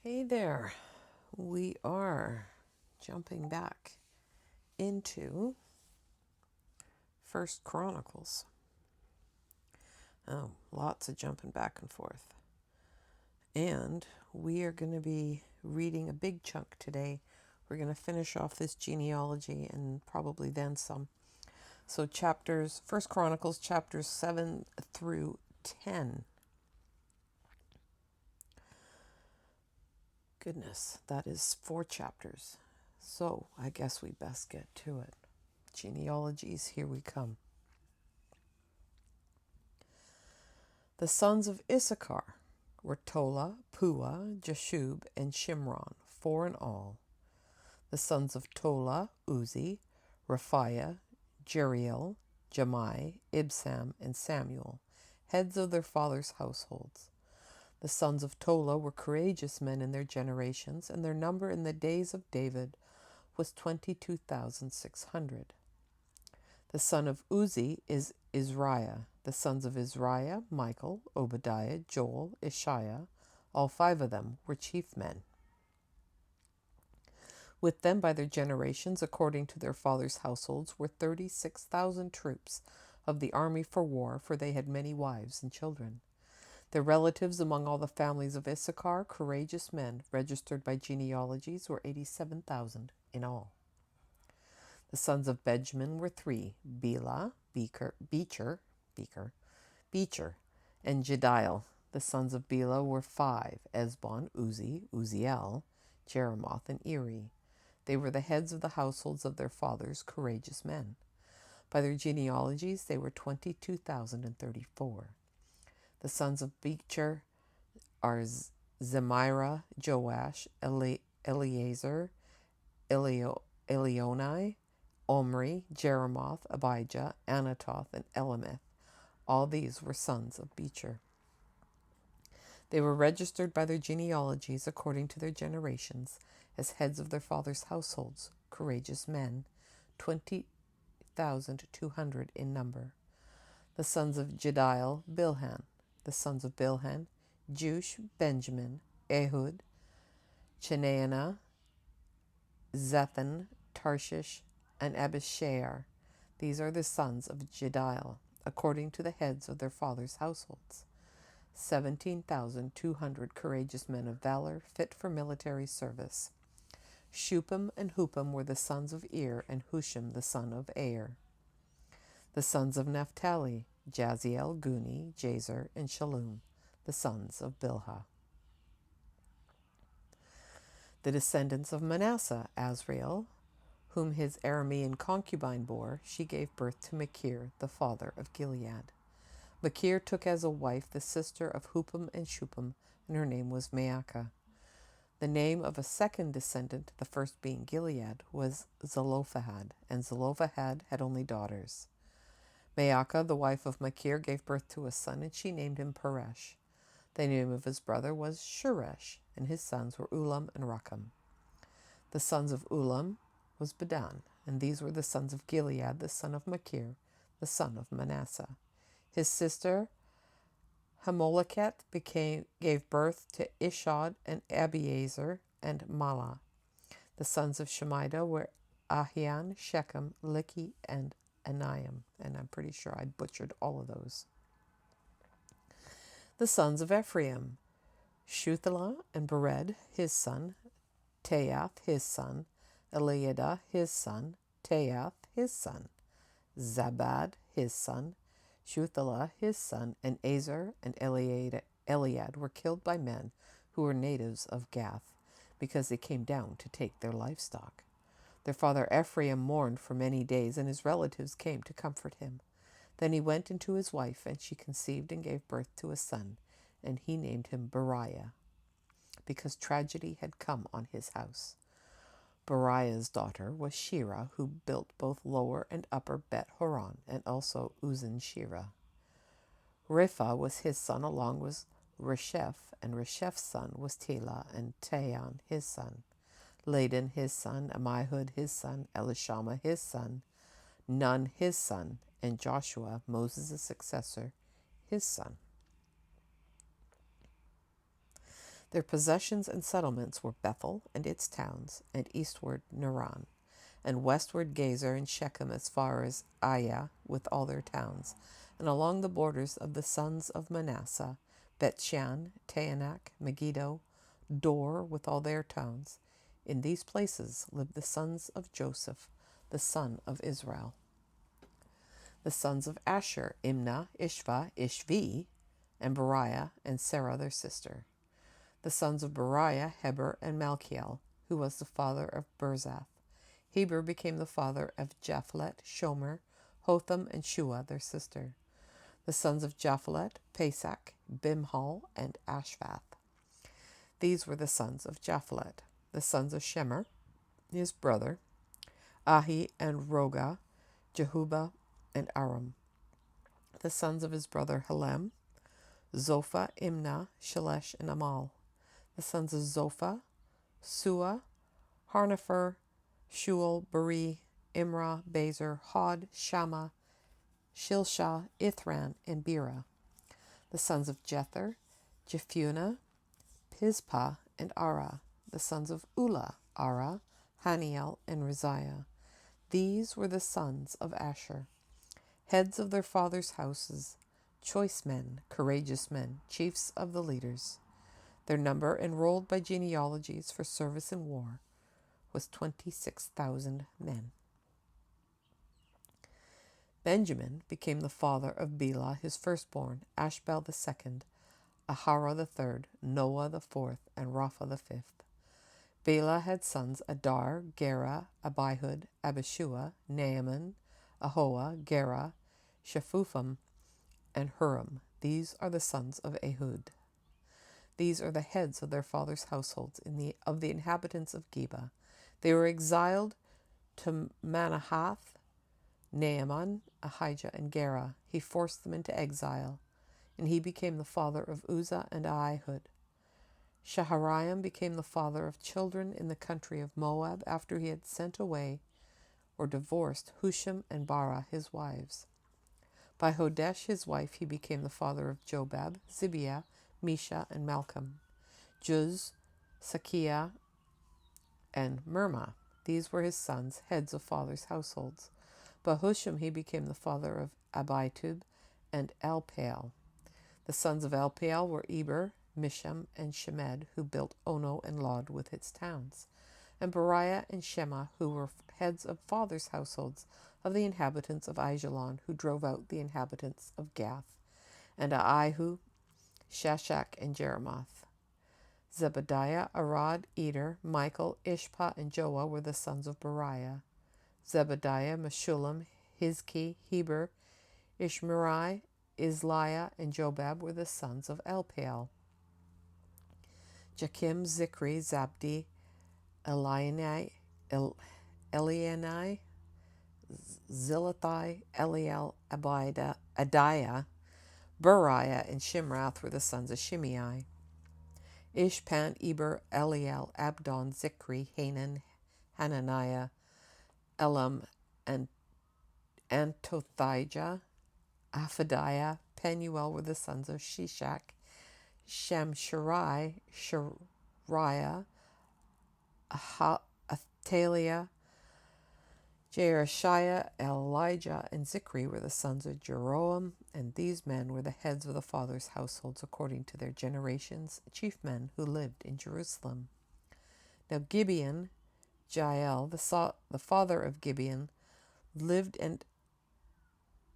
Hey there, we are jumping back into First Chronicles. Oh, lots of jumping back and forth. And we are going to be reading a big chunk today. We're going to finish off this genealogy and probably then some. So First Chronicles chapters 7 through 10. Goodness, that is 4 chapters. So I guess we best get to it. Genealogies, here we come. The sons of Issachar were Tola, Puah, Jashub, and Shimron, 4 in all. The sons of Tola, Uzi, Raphiah, Jeriel, Jemai, Ibsam, and Samuel, heads of their fathers' households. The sons of Tola were courageous men in their generations, and their number in the days of David was 22,600. The son of Uzi is Israiah. The sons of Israiah, Michael, Obadiah, Joel, Ishiah, all 5 of them were chief men. With them by their generations, according to their fathers' households, were 36,000 troops of the army for war, for they had many wives and children. Their relatives among all the families of Issachar, courageous men, registered by genealogies, were 87,000 in all. The sons of Benjamin were 3, Bela, Becher, and Jediel. The sons of Bela were 5, Esbon, Uzi, Uziel, Jeremoth, and Eri. They were the heads of the households of their fathers, courageous men. By their genealogies, they were 22,034. The sons of Becher are Zemira, Joash, Eleazar, Elionai, Omri, Jeremoth, Abijah, Anatoth, and Elameth. All these were sons of Becher. They were registered by their genealogies according to their generations as heads of their fathers' households, courageous men, 20,200 in number. The sons of Jediel, Bilhan. The sons of Bilhan, Jush, Benjamin, Ehud, Chenaanah, Zethan, Tarshish, and Abishar. These are the sons of Jediel, according to the heads of their fathers' households. 17,200 courageous men of valor, fit for military service. Shupam and Hupam were the sons of Ir, and Husham the son of Aer. The sons of Naphtali, Jaziel, Guni, Jazer, and Shalom, the sons of Bilhah. The descendants of Manasseh, Azrael, whom his Aramean concubine bore, she gave birth to Machir, the father of Gilead. Machir took as a wife the sister of Hupam and Shupam, and her name was Maacah. The name of a second descendant, the first being Gilead, was Zelophehad, and Zelophehad had only daughters. Maacah, the wife of Machir, gave birth to a son, and she named him Peresh. The name of his brother was Sheresh, and his sons were Ulam and Rakam. The sons of Ulam was Bedan, and these were the sons of Gilead, the son of Machir, the son of Manasseh. His sister Hamoleket gave birth to Ishad and Abiezer and Mala. The sons of Shemida were Ahian, Shechem, Likhi, and Aniam, and I'm pretty sure I butchered all of those. The sons of Ephraim, Shuthelah and Bered, his son, Taath, his son, Eliada, his son, Taath, his son, Zabad, his son, Shuthelah, his son, and Azer and Eliad were killed by men who were natives of Gath, because they came down to take their livestock. Their father Ephraim mourned for many days, and his relatives came to comfort him. Then he went into his wife, and she conceived and gave birth to a son, and he named him Beriah, because tragedy had come on his house. Beriah's daughter was Shira, who built both lower and upper Bet Horon, and also Uzan Shira. Ripha was his son, along with Resheph, and Reshep's son was Tela, and Tahan his son, Ladan his son, Amihud his son, Elishama his son, Nun his son, and Joshua, Moses' successor, his son. Their possessions and settlements were Bethel and its towns, and eastward Naran, and westward Gezer and Shechem as far as Aiah with all their towns, and along the borders of the sons of Manasseh, Bethshan, Taanach, Megiddo, Dor with all their towns. In these places lived the sons of Joseph, the son of Israel. The sons of Asher, Imnah, Ishva, Ishvi, and Beriah, and Sarah their sister. The sons of Beriah, Heber, and Malchiel, who was the father of Berzath. Heber became the father of Japhelet, Shomer, Hotham, and Shua their sister. The sons of Japhelet, Pesach, Bimhal, and Ashvath. These were the sons of Japhelet. The sons of Shemer, his brother, Ahi and Roga, Jehuba, and Aram. The sons of his brother Helem, Zophah, Imnah, Shelesh, and Amal. The sons of Zophah, Sua, Harnepher, Shual, Beri, Imrah, Bezer, Hod, Shammah, Shilshah, Ithran, and Bera. The sons of Jether, Jephunneh, Pispah, and Ara. The sons of Ulah, Ara, Haniel, and Raziah. These were the sons of Asher, heads of their fathers' houses, choice men, courageous men, chiefs of the leaders. Their number, enrolled by genealogies for service in war, was 26,000 men. Benjamin became the father of Bela, his firstborn, Ashbel the second, Ahara the third, Noah the fourth, and Rapha the fifth. Bela had sons Adar, Gera, Abihud, Abishua, Naaman, Ahoah, Gera, Shephupham, and Huram. These are the sons of Ehud. These are the heads of their fathers' households of the inhabitants of Geba. They were exiled to Manahath, Naaman, Ahijah, and Gera. He forced them into exile, and he became the father of Uzzah and Ahihud. Shahariam became the father of children in the country of Moab after he had sent away or divorced Husham and Bara, his wives. By Hodesh, his wife, he became the father of Jobab, Zibiah, Misha, and Malcolm, Juz, Sakiah, and Mirmah. These were his sons, heads of fathers' households. By Husham he became the father of Abitub and Elpaal. The sons of Elpaal were Eber, Misham, and Shemed, who built Ono and Lod with its towns, and Beriah and Shema, who were heads of fathers' households of the inhabitants of Aijalon, who drove out the inhabitants of Gath, and Aihu, Shashak, and Jeremoth. Zebediah, Arad, Eder, Michael, Ishpa, and Joah were the sons of Beriah. Zebediah, Meshullam, Hizki, Heber, Ishmerai, Isliah, and Jobab were the sons of Elpaal. Jakim, Zikri, Zabdi, Elianai, Zilathai, Eliel, Adiah, Beriah, and Shimrath were the sons of Shimei. Ishpan, Eber, Eliel, Abdon, Zikri, Hanan, Hananiah, Elam, and Antothijah, Aphadiah, Penuel were the sons of Shishak. Shamsharai, Shariah, Athaliah, Jereshiah, Elijah, and Zikri were the sons of Jeroam, and these men were the heads of the fathers' households according to their generations, chief men who lived in Jerusalem. Now Gibeon, Jael, the father of Gibeon, lived, and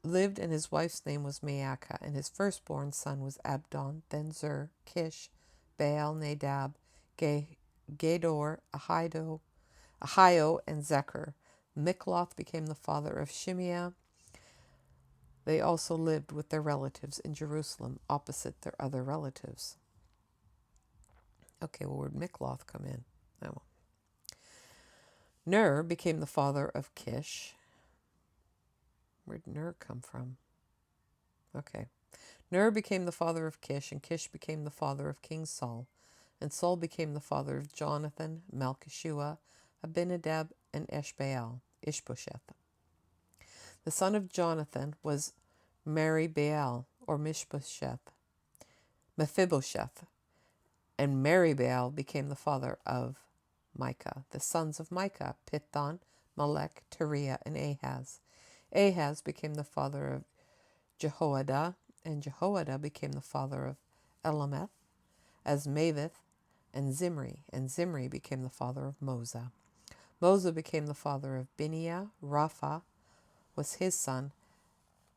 his wife's name was Maacah, and his firstborn son was Abdon, then Zur, Kish, Baal, Nadab, Gedor, Ahio, and Zechar. Mikloth became the father of Shimeah. They also lived with their relatives in Jerusalem, opposite their other relatives. Okay, well, where'd Mikloth come in? Oh. Ner became the father of Kish. Where'd Ner come from? Okay. Ner became the father of Kish, and Kish became the father of King Saul. And Saul became the father of Jonathan, Malchishua, Abinadab, and Ishbosheth. The son of Jonathan was Meribaal, or Mephibosheth, and Meribaal became the father of Micah. The sons of Micah, Pithon, Melech, Teriah, and Ahaz. Ahaz became the father of Jehoiada, and Jehoiada became the father of Elameth, Asmaveth, and Zimri became the father of Moza. Moza became the father of Biniah. Rapha was his son,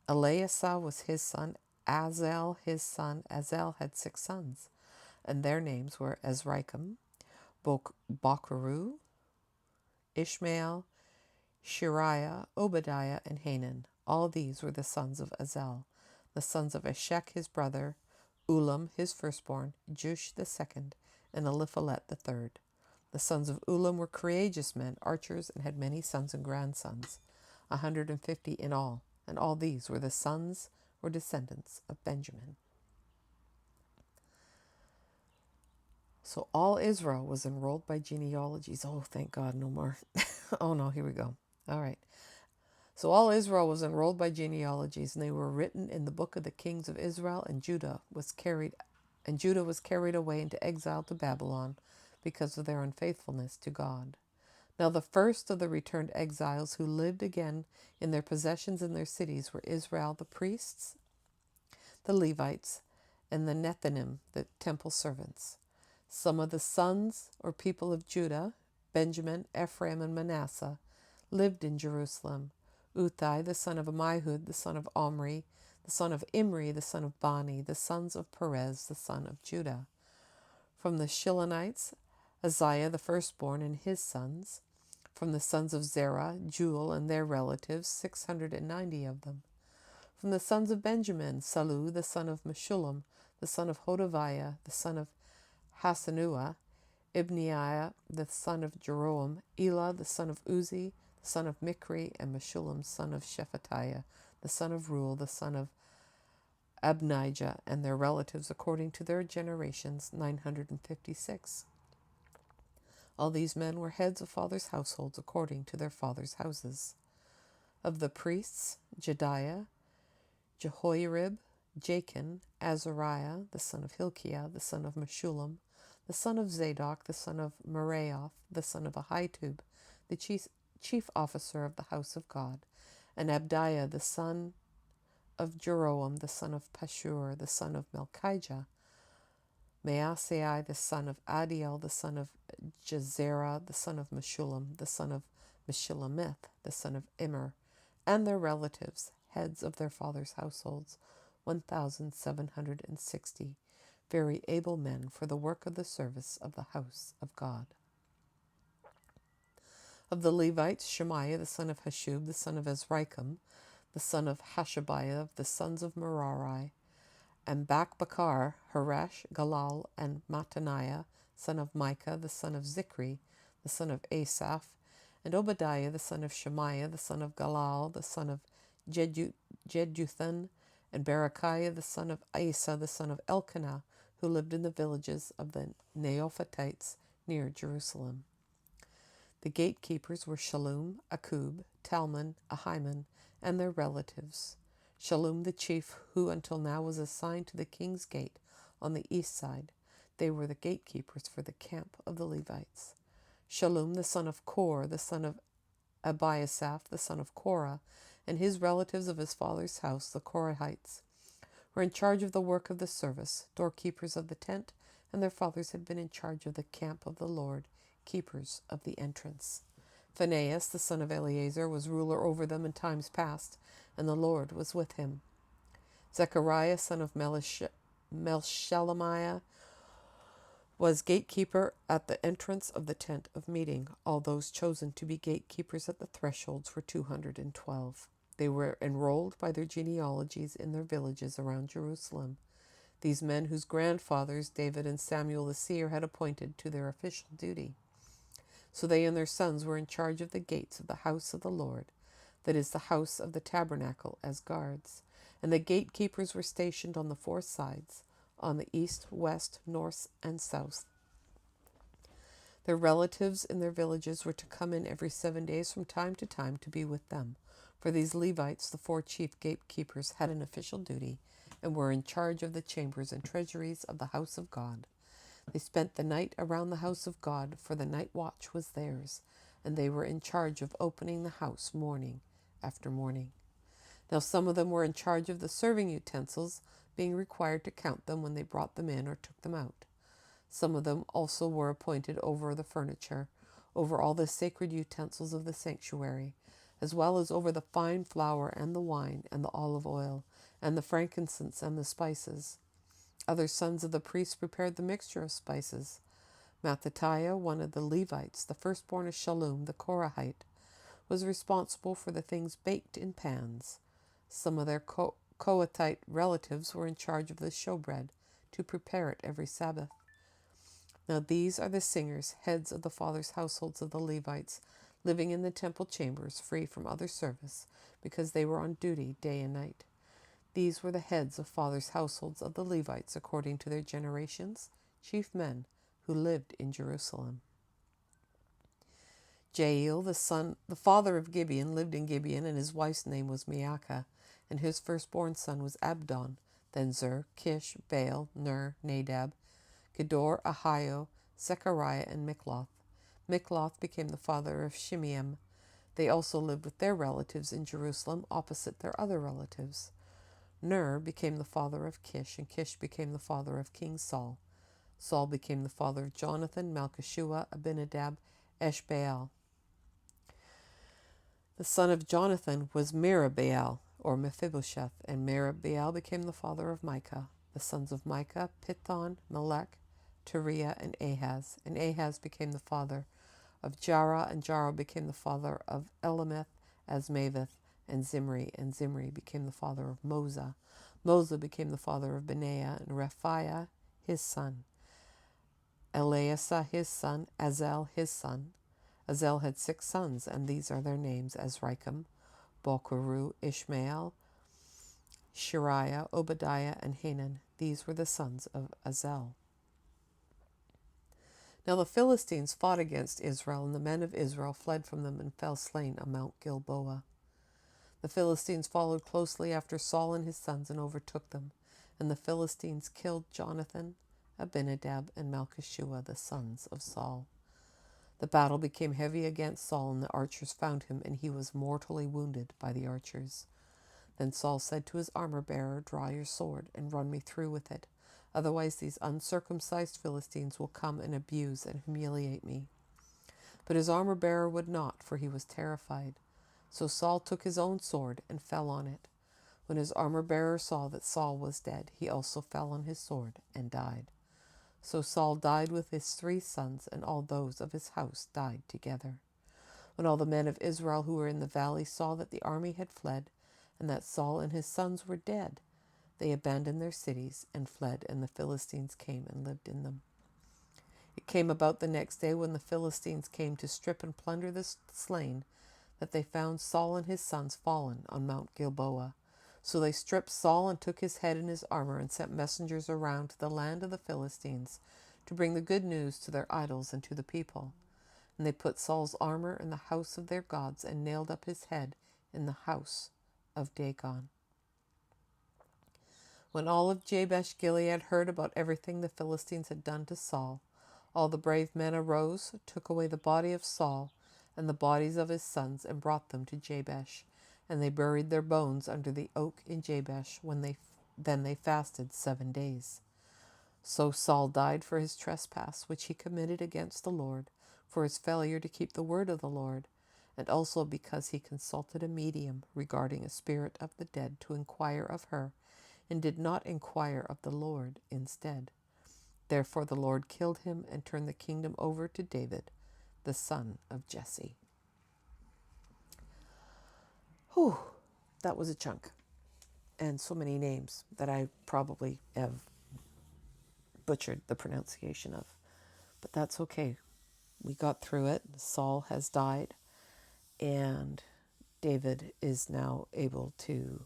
Eleasah was his son, Azel his son. Azel had 6 sons, and their names were Azrikam, Bocheru, Ishmael, Shariah, Obadiah, and Hanan. All these were the sons of Azel. The sons of Eshek his brother, Ulam his firstborn, Jush the second, and Eliphalet the third. The sons of Ulam were courageous men, archers, and had many sons and grandsons, 150 in all, and all these were the sons or descendants of Benjamin. So all Israel was enrolled by genealogies. Oh, thank God, no more. Oh no, here we go. All right. So all Israel was enrolled by genealogies, and they were written in the book of the kings of Israel, and Judah was carried away into exile to Babylon because of their unfaithfulness to God. Now the first of the returned exiles who lived again in their possessions in their cities were Israel, the priests, the Levites, and the Nethinim, the temple servants. Some of the sons or people of Judah, Benjamin, Ephraim, and Manasseh, lived in Jerusalem. Uthai, the son of Ammihud, the son of Omri, the son of Imri, the son of Bani, the sons of Perez, the son of Judah. From the Shilonites, Uzziah the firstborn and his sons. From the sons of Zerah, Jewel and their relatives, 690 of them. From the sons of Benjamin, Salu, the son of Meshullam, the son of Hodaviah, the son of Hasanua, Ibneiah, the son of Jeroam, Elah, the son of Uzi, the son of Mikri, and Meshullam, son of Shephatiah, the son of Ruel, the son of Abnijah, and their relatives according to their generations, 956. All these men were heads of fathers' households according to their fathers' houses. Of the priests, Jediah, Jehoiarib, Jachin, Azariah, the son of Hilkiah, the son of Meshullam, the son of Zadok, the son of Meraioth, the son of Ahitub, the chief officer of the house of God, and Abdiah, the son of Jeroam, the son of Pashur, the son of Melchijah, Maasai, the son of Adiel, the son of Jezerah, the son of Meshullam, the son of Meshilemith, the son of Immer, and their relatives, heads of their fathers' households, 1,760, very able men for the work of the service of the house of God. Of the Levites, Shemaiah, the son of Hashub, the son of Azrikam, the son of Hashabiah, of the sons of Merari, and Bakbakar, Haresh, Galal, and Mattaniah, son of Micah, the son of Zikri, the son of Asaph, and Obadiah, the son of Shemaiah, the son of Galal, the son of Jeduthun, and Berechiah, the son of Asa, the son of Elkanah, who lived in the villages of the Neophatites near Jerusalem. The gatekeepers were Shallum, Akub, Talmon, Ahiman, and their relatives. Shallum the chief, who until now was assigned to the king's gate on the east side. They were the gatekeepers for the camp of the Levites. Shallum the son of Kor, the son of Abiasaph, the son of Korah, and his relatives of his father's house, the Korahites, were in charge of the work of the service, doorkeepers of the tent, and their fathers had been in charge of the camp of the Lord, keepers of the entrance. Phinehas, the son of Eleazar, was ruler over them in times past, and the Lord was with him. Zechariah, son of Melshelemiah, was gatekeeper at the entrance of the tent of meeting. All those chosen to be gatekeepers at the thresholds were 212. They were enrolled by their genealogies in their villages around Jerusalem. These men whose grandfathers, David and Samuel the seer, had appointed to their official duty. So they and their sons were in charge of the gates of the house of the Lord, that is, the house of the tabernacle, as guards. And the gatekeepers were stationed on the 4 sides, on the east, west, north, and south. Their relatives in their villages were to come in every 7 days from time to time to be with them, For these Levites, the 4 chief gatekeepers had an official duty and were in charge of the chambers and treasuries of the house of God. They spent the night around the house of God, for the night watch was theirs, and they were in charge of opening the house morning after morning. Now some of them were in charge of the serving utensils, being required to count them when they brought them in or took them out. Some of them also were appointed over the furniture, over all the sacred utensils of the sanctuary, as well as over the fine flour and the wine and the olive oil and the frankincense and the spices. Other sons of the priests prepared the mixture of spices. Mattithiah, one of the Levites, the firstborn of Shallum the Korahite, was responsible for the things baked in pans. Some of their Kohathite relatives were in charge of the showbread, to prepare it every Sabbath. Now these are the singers, heads of the fathers' households of the Levites, living in the temple chambers, free from other service, because they were on duty day and night. These were the heads of fathers' households of the Levites, according to their generations, chief men who lived in Jerusalem. Jael, the father of Gibeon, lived in Gibeon, and his wife's name was Maacah, and his firstborn son was Abdon, then Zur, Kish, Baal, Ner, Nadab, Gedor, Ahio, Zechariah, and Mikloth. Mikloth became the father of Shimeam. They also lived with their relatives in Jerusalem, opposite their other relatives. Ner became the father of Kish, and Kish became the father of King Saul. Saul became the father of Jonathan, Malchishua, Abinadab, Eshbaal. The son of Jonathan was Merabaal, or Mephibosheth, and Merabaal became the father of Micah. The sons of Micah, Pithon, Melech, Teriah, and Ahaz. And Ahaz became the father of Jarrah, and Jarrah became the father of Elameth, Asmaveth, and Zimri became the father of Moza. Moza became the father of Benaiah, and Rephiah his son, Eleasah his son, Azel his son. Azel had 6 sons, and these are their names: Azrikam, Bocheru, Ishmael, Shariah, Obadiah, and Hanan. These were the sons of Azel. Now the Philistines fought against Israel, and the men of Israel fled from them and fell slain on Mount Gilboa. The Philistines followed closely after Saul and his sons and overtook them, and the Philistines killed Jonathan, Abinadab, and Malchishua, the sons of Saul. The battle became heavy against Saul, and the archers found him, and he was mortally wounded by the archers. Then Saul said to his armor-bearer, "Draw your sword and run me through with it. Otherwise these uncircumcised Philistines will come and abuse and humiliate me." But his armor-bearer would not, for he was terrified. So Saul took his own sword and fell on it. When his armor-bearer saw that Saul was dead, he also fell on his sword and died. So Saul died with his 3 sons, and all those of his house died together. When all the men of Israel who were in the valley saw that the army had fled, and that Saul and his sons were dead, they abandoned their cities and fled, and the Philistines came and lived in them. It came about the next day, when the Philistines came to strip and plunder the slain, that they found Saul and his sons fallen on Mount Gilboa. So they stripped Saul and took his head and his armor, and sent messengers around to the land of the Philistines to bring the good news to their idols and to the people. And they put Saul's armor in the house of their gods, and nailed up his head in the house of Dagon. When all of Jabesh Gilead heard about everything the Philistines had done to Saul, all the brave men arose, took away the body of Saul and the bodies of his sons, and brought them to Jabesh. And they buried their bones under the oak in Jabesh. Then they fasted 7 days. So Saul died for his trespass, which he committed against the Lord, for his failure to keep the word of the Lord, and also because he consulted a medium regarding a spirit of the dead to inquire of her, and did not inquire of the Lord instead. Therefore the Lord killed him and turned the kingdom over to David, the son of Jesse. Whew, that was a chunk. And so many names that I probably have butchered the pronunciation of. But that's okay. We got through it. Saul has died, and David is now able to,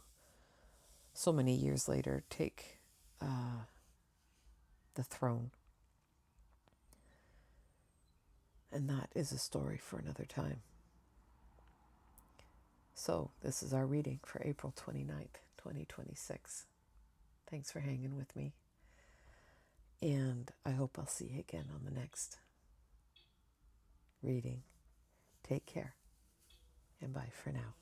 so many years later, take the throne. And that is a story for another time. So this is our reading for April 29th, 2026. Thanks for hanging with me. And I hope I'll see you again on the next reading. Take care and bye for now.